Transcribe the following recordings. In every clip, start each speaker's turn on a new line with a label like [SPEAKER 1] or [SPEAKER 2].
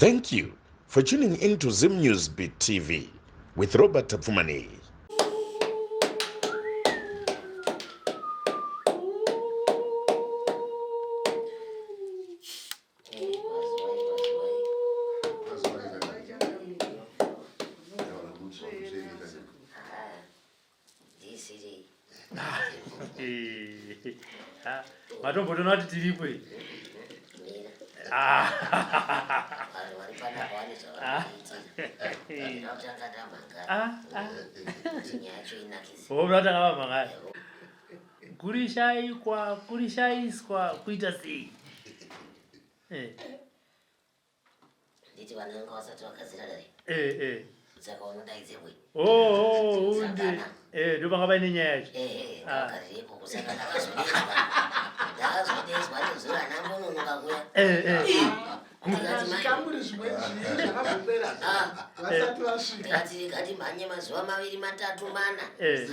[SPEAKER 1] Thank you for tuning into Zim News Beat TV with Robert Tapfumani.
[SPEAKER 2] Matombo tonati tiripo iyi. Unataka mangani? Kulishaiswa kuita sei?
[SPEAKER 3] Nditi vananga vasati vakazira dai. Saka unodaidze bwe.
[SPEAKER 2] Unde. Ndo panga paine nyaya yacho.
[SPEAKER 3] Akaripo kusaka ndakazodezwa. Ndakazodezwa ndozora nambono nokakuya. Ndikati gati mhanye mazuva maviri matatu mana.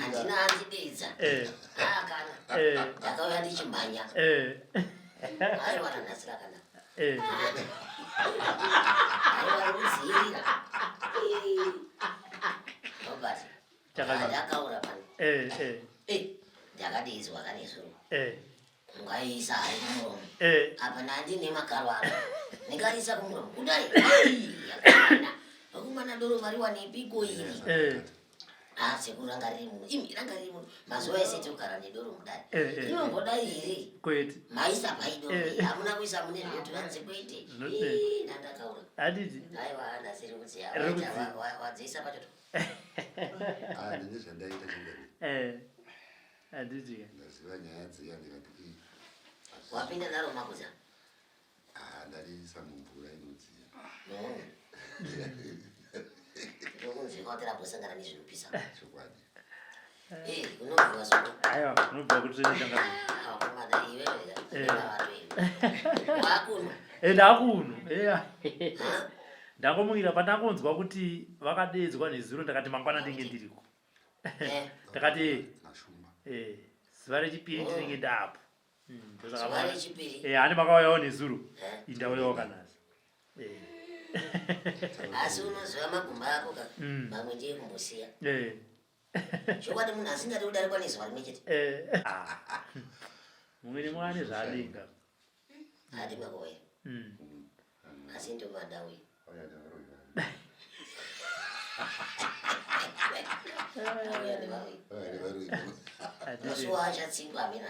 [SPEAKER 3] Handina handidedza. Kana. Ndakauya ndichimhanya. Aiwa ranasira kana. Aiwa rudzirira. Robert. Ndakaura pano. Ndakadedzwa kanesoro. Ngaisa hai kumuromo. Apa ndandine magaro ano. Ndikaisa kumuromo. Kudai. Vakomana doro variwa nepiko iri. Sekuru anga riri muno. Imi ranga riri muno. Mazuva ese togara nedoro mudai. Inombodai here.
[SPEAKER 2] Kwete.
[SPEAKER 3] Maisa paidoro. Hamuna kuisa mune zvetu vanze kwete. Ndandakaura.
[SPEAKER 2] Handiti.
[SPEAKER 3] Aiwa ndasiri kuti wadzisa pachoto.
[SPEAKER 4] Ndinenge ndaita chingani.
[SPEAKER 2] Handiti.
[SPEAKER 4] Ndaziva nyaya dziya ndikati
[SPEAKER 3] wapinda naro makuza.
[SPEAKER 4] Ndariisa mumvura inodziya.
[SPEAKER 3] Ndokunzvikotera kusangana nezvinopisa.
[SPEAKER 4] Chokwadi.
[SPEAKER 3] Unobviwa soko.
[SPEAKER 2] Aiwa, unobva kuti ndanga.
[SPEAKER 3] Wakomana iwewe. Wakuno.
[SPEAKER 2] Ndakuno. Ndangomukira pandakonzwa kuti vakadedzwa nezuro ndakati mangwana ndinge ndiriko. Ndakati
[SPEAKER 4] Nashuma.
[SPEAKER 2] zuva rechipiri ndinenge ndapo.
[SPEAKER 3] Zuva rechipiri.
[SPEAKER 2] Handi makauyawo nezuro. Indauyawo kanazi.
[SPEAKER 3] Asi unoziva magumba ako ka. Mamwe ndiye kumbosiya. Chokwadi munhu asingadi kudarikwa nezuva rimwe chete.
[SPEAKER 2] Mumwe nemwana zvaadinga.
[SPEAKER 3] Hadi makoya. Asi ndomadawi. Masuwa achatsingwa amina.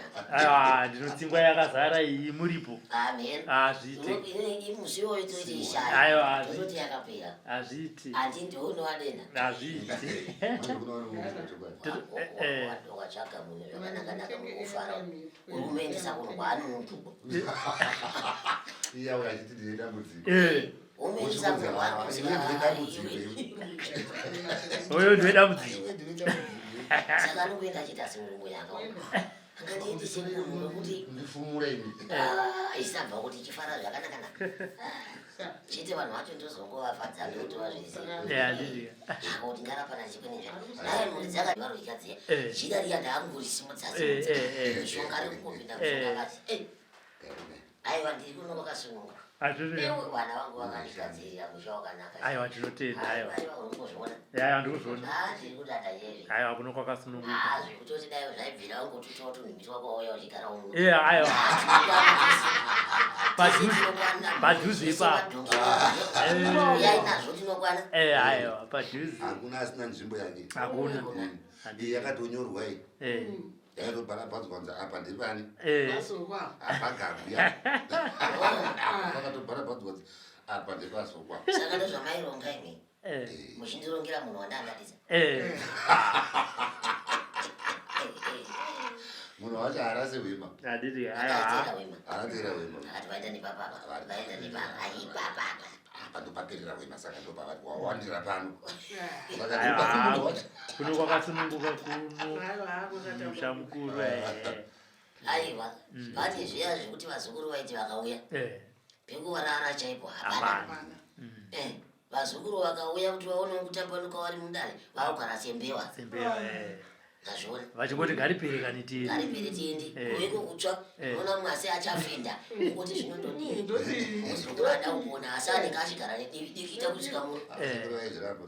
[SPEAKER 2] Ndinotsingwa yakazara iyi muripo.
[SPEAKER 3] Amen.
[SPEAKER 2] Hazviti.
[SPEAKER 3] Musiwo itoiti ishaya.
[SPEAKER 2] Aiwa hazviti.
[SPEAKER 3] Toti yakapera.
[SPEAKER 2] Hazviti.
[SPEAKER 3] Andi ndouno wadena.
[SPEAKER 2] Hazviti.
[SPEAKER 3] Watsvaga munhu zvakanaka mukufara. Urikuendesa kunhu kwaanomutuko.
[SPEAKER 4] Iya wakachiti ndine dambudziko.
[SPEAKER 3] Umeendesa kunhu
[SPEAKER 2] Oyo ndiwe dambudziko.
[SPEAKER 3] Saka anokuenda achiti asi mulungu yakaona. Angandiendese munhu wekuti
[SPEAKER 4] ndifumura ini.
[SPEAKER 3] Isabva kuti chifara zvakanaka. Chete vanhu vacho ndozongovafadza ndokuti vazviziva.
[SPEAKER 2] Handiti.
[SPEAKER 3] Kuti ndarapana chikwenezva. Naye mhuri dzakadaro ikadziya. Jida riya ndaangurisimudzasi. Mishonga rekungopinda mushonga kati. Aiwa ndiri kuno kwakasununguka. Vana vangu vakandikadzirira musha wakanaka.
[SPEAKER 2] Aiwa ndinotenda. Aiwa.
[SPEAKER 3] Aiwa urikuzviona.
[SPEAKER 2] Aiwa ndikuzviona.
[SPEAKER 3] Ndiri kudada izvezvi.
[SPEAKER 2] Aiwa kuno kwakasununguka.
[SPEAKER 3] Zvekutoti dai zvaibvira wangototawo tunhumbi wako wauya uchigara uno.
[SPEAKER 2] Aiwa. Padhuze ipapo.
[SPEAKER 3] Yainazvo tinokwana.
[SPEAKER 2] Aiwa padhuze.
[SPEAKER 4] Hakuna asina nzvimbo yake.
[SPEAKER 2] Hakuna.
[SPEAKER 4] Iyi yakatonyorwa iyi. Yakatobharabhadzwa kunzi apa ndepani. Apagaruya. Vakatobharabhadzwa kunzi apa ndepasokwa.
[SPEAKER 3] Saka ndozvamaironga imi. Muchindirongera munhu wandandadisa.
[SPEAKER 4] Munhu wacho haarasi hwema.
[SPEAKER 2] Handiti.
[SPEAKER 3] Akaitera wema.
[SPEAKER 4] Haatera hwema.
[SPEAKER 3] Akati vaita nepapapa. Vaita nepapa. Aipapapa.
[SPEAKER 4] Pandopaperera hwema saka ndopavati wawandira pano.
[SPEAKER 2] Aiwa. Kuno kwakasununguka kuno. Musha mukuru.
[SPEAKER 3] Aiwa. Vati zviya zvekuti vazukuru vaiti vakauya. Pekuvarara chaipo hapana. Vazukuru vakauya kuti vaone kutambanuka vari mundare. Vaugara sembewa.
[SPEAKER 2] Sembewa.
[SPEAKER 3] Ndazviona.
[SPEAKER 2] Vachingoti ngariperekani tiende.
[SPEAKER 3] Ngaripere tiende. Uweko kutsva. Unoona mwasi achafenda. Kuti zvinondodini. Muzokurada kuona asani kachigara nedikita kusvika muno.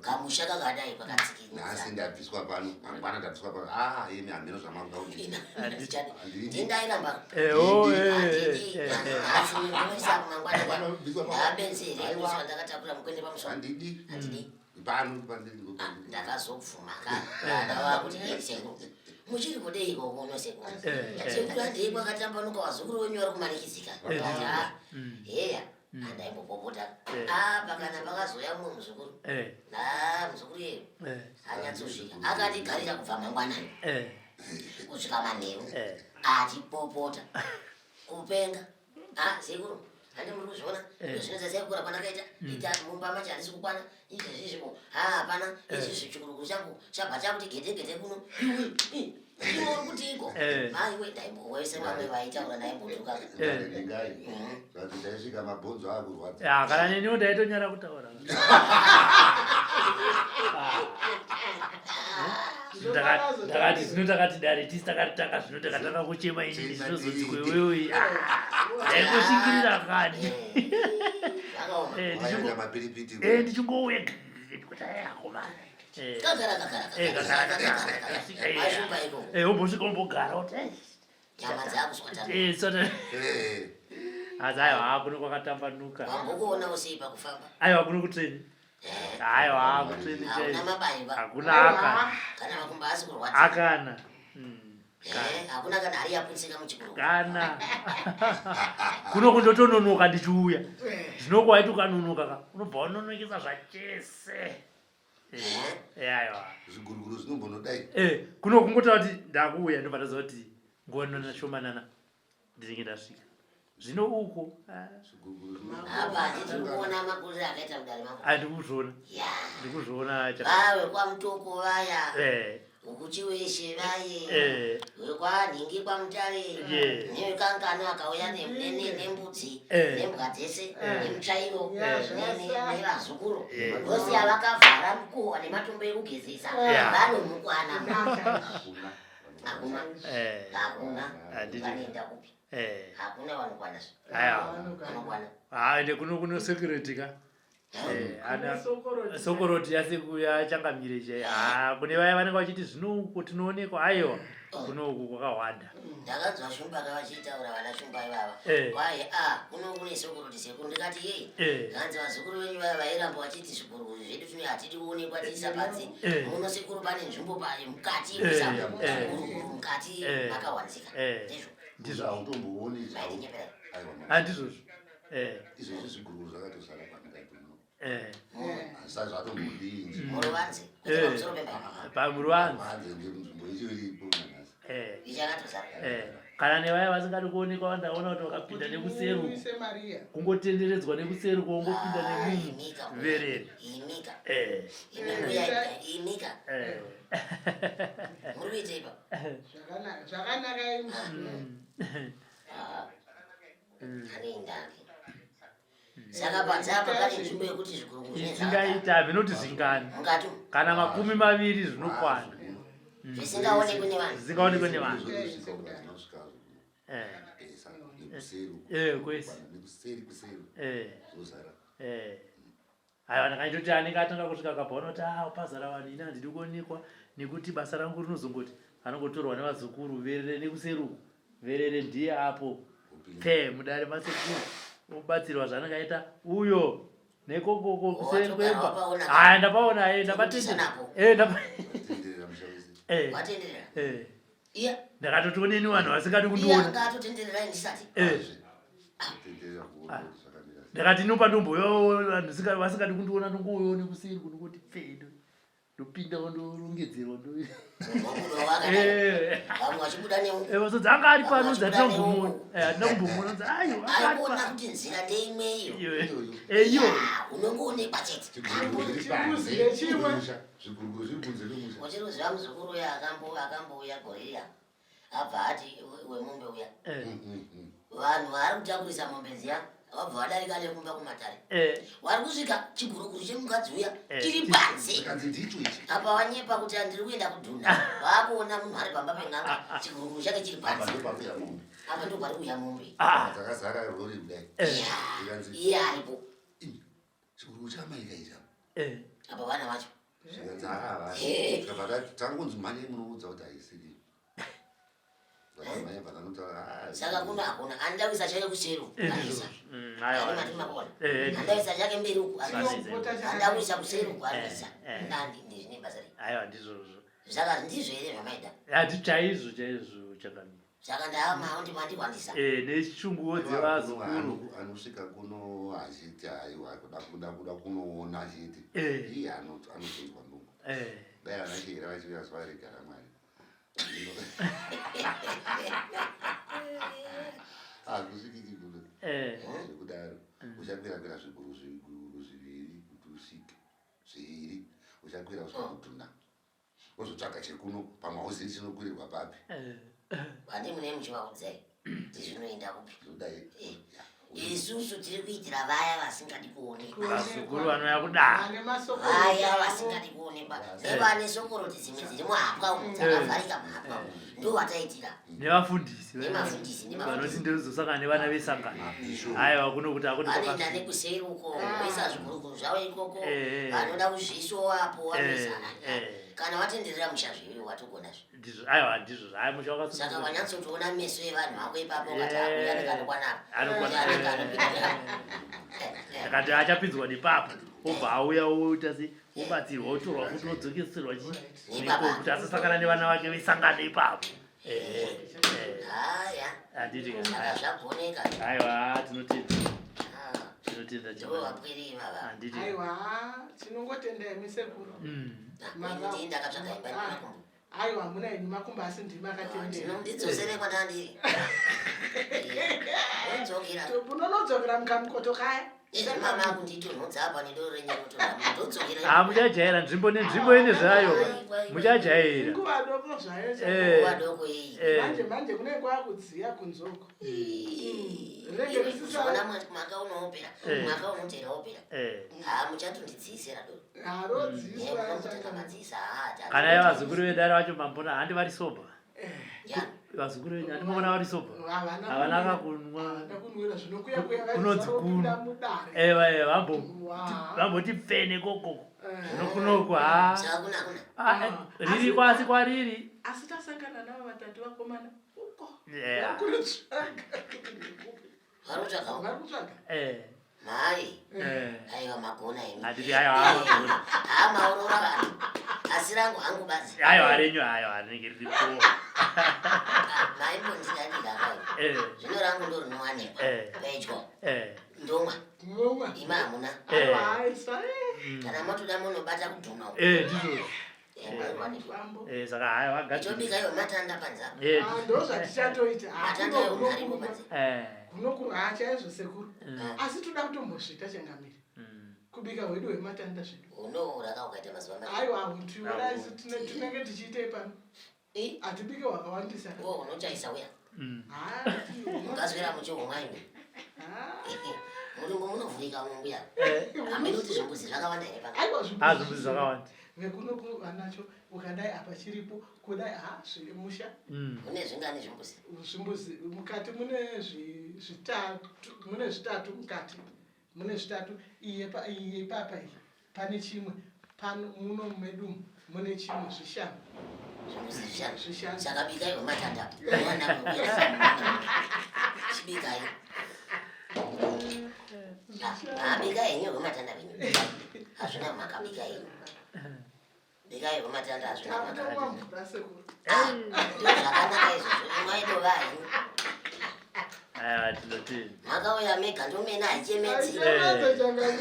[SPEAKER 3] Kamusha kakadai kwakatsikira.
[SPEAKER 4] Nasi ndabviswa pano. Mangwana ndabviswa pano. Imi hameno zvamanga kuti.
[SPEAKER 3] Tindairamba. Afumisa mangwana kwano. Ndabenzere kusva ndakatakura mukwende pamusoro. Handidi.
[SPEAKER 4] Pano
[SPEAKER 3] ndakazopfuma kana kuti yeseko muchiri kudei kokuno seko sekuru andei kwakatambanuka wazukuru wenyu vari kumanikidzika heya andaimbopopota pakana pakazoya mumwe muzukuru muzukuru yeyo anyatsosvika akatigarira kubva mangwanani kusvika manheru achipopota kupenga sekuru handi muri kuzviona zvinoita sekukura kwanakaita iti mumba macho handisi kukwana izvezvizvo hapana izvezvi chikurukuru changu chabva chakuti gete kuno iwe uri kutiko maiwe ndaimbowese vamwe vaitaura ndaimbotuka
[SPEAKER 4] ndaisvika mabhonzo akurwadza
[SPEAKER 2] kana neniwo ndaitonyara kutaura ndakati zvino takati dare tisi takatitanga zvino takatanga kuchema inini zvinozoti kwewewe ndaingoshingirira kani ndichingouya kuti ayakomana umbosvika umbogara kuti asi aiwa kuno kwakatambanuka aiwa kuno kutreni aiwa kutreni hakuna akana
[SPEAKER 3] hakuna kana hari yaputsika muchikuru
[SPEAKER 2] kana kuno kundotononoka ndichiuya zvinokuwaiti ukanonoka unobva unonokesa zvachese aiwa
[SPEAKER 4] zviguruguru zvinombonodai
[SPEAKER 2] kuno kungota kuti ndakuuya ndobva ndaziva kuti ngonona shomanana ndinenge ndasvika zvino uko
[SPEAKER 3] apa ndikuona makuriro akaita mudare mako
[SPEAKER 2] andikuzviona ndikuzviona
[SPEAKER 3] vawe kwamutoko vaya ukuchiweshe vaye wekwanhingi kwamutare nevekangano akauya nembudzi nembwa dzese nemutsvairo nevazukuru vose avakavhara mukohwa nematombo ekugezesa vanomukwana hakuna vanoenda kupi hakuna vanokwana
[SPEAKER 2] ende kuno security ka sokoroti yasekuya changamire chai kune vaya vanenge vachiti zvinoku tinoonekwa aiwa kunoku kwakawanda
[SPEAKER 3] ndakanzwa shumbaka vachitaura vana shumba ivava kwaye kuno kune sokoroti sekuru ndikati yei kanzi vazukuru venyu vaya vairamba vachiti zvikuru zvedu tino hatidi kuonekwa tiisa panze muno sekuru pane nzvimbo pale mukati mukati makawanzika
[SPEAKER 4] ndizvo hautombooni
[SPEAKER 2] handizvozvo
[SPEAKER 4] izvozvo zviguruguru zvakatosara sa zvatombodii
[SPEAKER 3] muruvanze
[SPEAKER 2] pamuruvanze
[SPEAKER 4] nzvimbo icho iripo
[SPEAKER 3] ichakatosara
[SPEAKER 2] kana nevaya vasingadi kuonekwa vandaona kuti vakapinda nekuseru kungotenderedzwa nekuseru kwongopinda nemunhu verere
[SPEAKER 3] imika muri kuita ipa
[SPEAKER 5] zvakanaka
[SPEAKER 3] anendake saka panzapa pane nzvimbo yekuti
[SPEAKER 2] zvikurukuzvingaita havinoti zvingani kana 20 zvinokwana
[SPEAKER 3] zvisingaonekwe nevanhu
[SPEAKER 2] zvisingaonekwe nevanhu kwese aiwa ndakaitoti anenge atanga kusvika kabvaona kuti pazara vanhu ini handidi kuonekwa nekuti basa rangu rinozongoti anongotorwa nevazukuru verere nekuseruku verere ndiye apo mudare masekuru ubatsirwa zvanenge aita uyo nekokoko kuseri kwemba ndapaona ndabatendera ndakatotioneni vanhu vasingadi kundiona ndakati inopa ndomboyo vanhu vasingadi kundiona ndongouyo nekuseri kunongoti pfedo ndopinda ndorongedzerwa vasodzi anga ari pano dzatina kumbomona
[SPEAKER 3] aiona kuti nzira ndeimweyo
[SPEAKER 2] iyo
[SPEAKER 3] unongoonekwa chete uchiruziva muzukuru uya akambouya gorira abva ati wemombe uya vanhu vari kutakurisa mombe ziya wabva wadarika nekumba kumatare wari kusvika chiguruguru chemukadzi uya tiri panze apa wanyepa kuti handiri kuenda kudhuna waakuona munhu ari pamba peng'anga chiguruguru chake chiri panze apa ndo pari kuya mombe
[SPEAKER 4] dzakazara rori kudai
[SPEAKER 3] iye aripo
[SPEAKER 4] chiguruguru chamaikaita
[SPEAKER 3] apa vana vacho
[SPEAKER 4] tangunzi mhanye munoudza kuti haisiri
[SPEAKER 3] saka kuno hakuna andawisa chake kusero aisa makona andawisa chake mberi uku andawisa kusero kuandisa nandi ndizvine basa
[SPEAKER 2] aiwa ndizvozvo
[SPEAKER 3] saka ndizvo here zvamaita
[SPEAKER 2] hati chaizvo chakamira
[SPEAKER 3] saka ndaamawo ndimandikwandisa
[SPEAKER 2] nechunguwo dzevazukuru
[SPEAKER 4] anosvika kuno achiti aiwa kuda kunoona achiti iye anotonzwa ndungu dai anachira vachivira zvaregara mwari hakusvikiki kuno zvekudaro uchakwira zviguru zviviri kuti usvike zviviri uchakwira usvika kudhuna wozotsvaga chekuno pamwe hauzivi chinokwirirwa papi
[SPEAKER 3] vane mune muchivaudzai tizvinoenda kupi isusu tiri kuitira vaya vasingadi kuonekwa
[SPEAKER 2] vasukuru vanouya kudara
[SPEAKER 3] vaya vasingadi kuonekwa nevane sokoroti dzimwe dziri muhapwa umu dzakavharika muhapwa umu ndo vataitira
[SPEAKER 2] nevafundisi
[SPEAKER 3] vanoti
[SPEAKER 2] ndozosangana nevana vesangano aiwa kuno kuti
[SPEAKER 3] vanoenda nekuseruko voisa zviguruguru zvavo ikoko vanoda kuzvisowapo vanoisana kana vatenderera musha zvivi watogonazvo
[SPEAKER 2] aiwa ndizvo ai musha
[SPEAKER 3] wakasaka wanyatsotoona meso evanhu vako ipapo kati akuya nekanokwanapa
[SPEAKER 2] akati achapinzwa nepapo obva auya oita se obatsirwa otorwa futi odzokeserwa kuti asasangana nevana vake vesangana ipapo
[SPEAKER 3] handiti zvagoneka
[SPEAKER 2] aiwa tinotenda
[SPEAKER 5] aiwa tinongotenda misekuru aiwa muna ini makumba asi ndimi
[SPEAKER 3] akatendera kwandandiri
[SPEAKER 5] unonodzokera mukamukoto kaya
[SPEAKER 3] mama kunditonhodza apa nedoro
[SPEAKER 2] renyamutoa muchajaira nzvimbo nenzvimbo ine zvayo muchajaira
[SPEAKER 5] nguva doko
[SPEAKER 3] zvayo
[SPEAKER 5] manje kune kwakudziya kunzoko
[SPEAKER 3] mwaka unoopera mwaka unotera opera muchatondidziisira
[SPEAKER 5] harodziiswa
[SPEAKER 2] kana yavazukuru vedare vacho mambona handi vari soba vazukuru venyu handimona vari soba havana akakunwa kunonzi kunu vamboti pfene kokoko zvinokunoko riri kwasi kwariri
[SPEAKER 5] asi tasangana navo vatatu vakomana uko varutsvaga
[SPEAKER 3] mhai aiwa magona
[SPEAKER 2] handiti aiwa
[SPEAKER 3] maurora vanhu asi rangu hangu basi
[SPEAKER 2] aiwa renyu aiwa rinenge riripo
[SPEAKER 3] maimbondidanirakai zvino rangu ndo rinowanikwa pedyo ndomwa ima hamuna kana motoda munobata kudhuma
[SPEAKER 2] ndizvo saka hai
[SPEAKER 3] tobika iwo matanda panzapa
[SPEAKER 5] ndo zvatichatoita
[SPEAKER 3] matanda eunharipo panze
[SPEAKER 5] kunokurwa chaizvo sekuru asi toda kutombosvita changamiri kubika hwedu hwematanda zvedu
[SPEAKER 3] unouraka ukaita mazuva
[SPEAKER 5] aiwa hutiuraisi tinenge tichiitei pano hatibike hwakawandisa
[SPEAKER 3] unochaisa uya ungazvera muchihumwaimi murimbo munovhurika mumbuya hamene kuti zvimbuzi zvakawanda here
[SPEAKER 5] aiwa
[SPEAKER 2] zvimbuzi zvakawanda
[SPEAKER 5] vekunoku vanacho ukadai apa chiripo kudai zviri musha
[SPEAKER 3] mune zvingani
[SPEAKER 5] zvimbuzi mukati mune zvitatu mukati mune zvitatu iye papa iyi pane chimwe muno medumu mune chimwe zvishanu
[SPEAKER 3] saka bikai wematanda chibikai bika yenyu wematanda venyu hazvina makabika yenyu bika yewematanda hazvina zvakanaka izvozvo mwaitova henyu makauya mega ndomena haichemedzi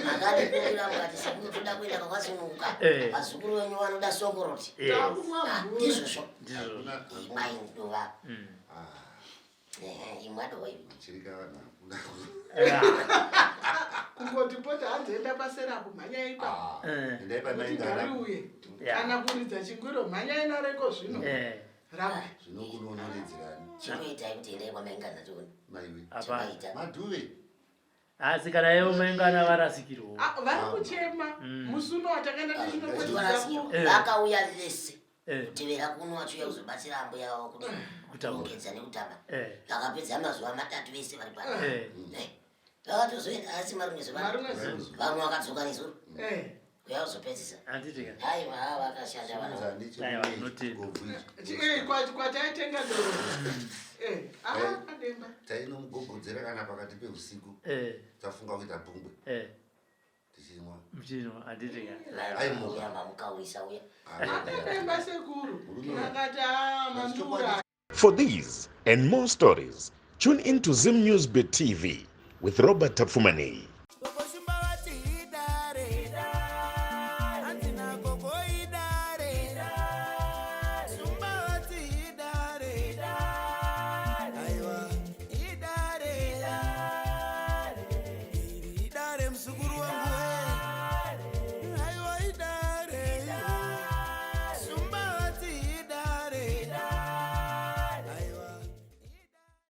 [SPEAKER 3] makadikuvira mukati sekutoda kuenda kwakasununguka vazukuru venyu vanoda sokoroti ndizvozvo imwaindova imwadova ivi
[SPEAKER 5] kungoti pota hanzoenda paserapo mhanyai paiuye kana kuridza chingwiro mhanyai nareko zvino rapa
[SPEAKER 3] chinoitai kuti endai kwamaingana tioni
[SPEAKER 4] madhuve
[SPEAKER 2] asi kana ivo maingana varasikirwo
[SPEAKER 5] vari kuchema musuno watakaenda
[SPEAKER 3] vakauya vese kuti vera kuno vachiuya kuzobatsira ambo yavo kuongedza nekutamba vakapedza mazuva 3 vese vari pano vakatozoenda asi marumwe zuva vamwe vakadzoka nezuro kuya kuzopedzisa aiwa vakashanda
[SPEAKER 5] kwataitenga doro ademba
[SPEAKER 4] tainomugogodzera kana pakati peusiku tafunga kuita pungwe tichimwa
[SPEAKER 2] mchino anditika
[SPEAKER 3] aimoyamba mukauyisa uya
[SPEAKER 5] ademba sekuru nakati mandura.
[SPEAKER 1] For these and more stories, tune into Zim News Bit TV with Robert Tafumani.